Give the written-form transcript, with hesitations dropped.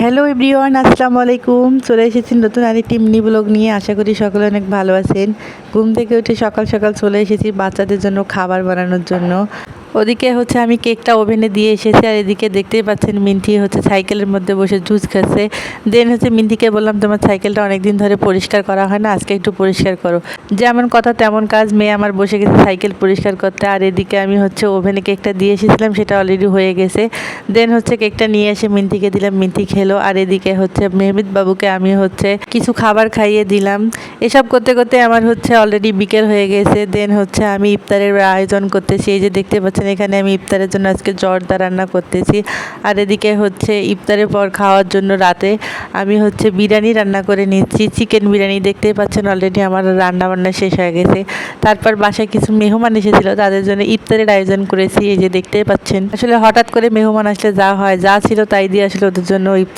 Hello everyone, আসসালামু আলাইকুম। চলে এসেছি নতুন আরেকটি মিনি ব্লগ নিয়ে। আশা করি সকলে অনেক ভালো আছেন। ঘুম থেকে উঠে সকাল সকাল চলে এসেছি বাচ্চাদের জন্য খাবার বানানোর জন্য। ওদিকে আমি কেকটা ওভেনে দিয়ে এসেছি, আর এদিকে দেখতেই পাচ্ছেন মিন্টি সাইকেলের মধ্যে বসে জুস খাচ্ছে। দেন মিন্টিকে বললাম, তোমার সাইকেলটা অনেক দিন ধরে পরিষ্কার করা হয় না, আজকে একটু পরিষ্কার করো। যেমন কথা তেমন কাজ, মেয়ে আমার বসে গেছে সাইকেল পরিষ্কার করতে। আর এদিকে আমি ওভেনে কেকটা দিয়ে এসেছিলাম, সেটা অলরেডি হয়ে গেছে। দেন কেকটা নিয়ে এসে মিন্টিকে দিলাম, মিন্টি খেলো। আর এদিকে মেহমিদ বাবুকে আমি কিছু খাবার খাইয়ে দিলাম। এসব করতে করতে আমার অলরেডি বিকেল হয়ে গেছে। দেন আমি ইফতারের আয়োজন করতেছি। এই যে দেখতে পাচ্ছেন, এখানে আমি ইফতারের জন্য আজকে জর্দা রান্না করতেছি। আর এদিকে ইফতারের পর খাওয়ার জন্য রাতে আমি বিরিয়ানি রান্না করে নিচ্ছি, চিকেন বিরিয়ানি। দেখতেই পাচ্ছেন অলরেডি আমার রান্না বান্না শেষ হয়ে গেছে। তারপর বাসায় কিছু মেহমান এসেছিল, তাদের জন্য ইফতারের আয়োজন করেছি। এই যে দেখতেই পাচ্ছেন, আসলে হঠাৎ করে মেহমান আসলে যা হয়, যা ছিল তাই দিয়ে আসলে ওদের জন্য ইফতার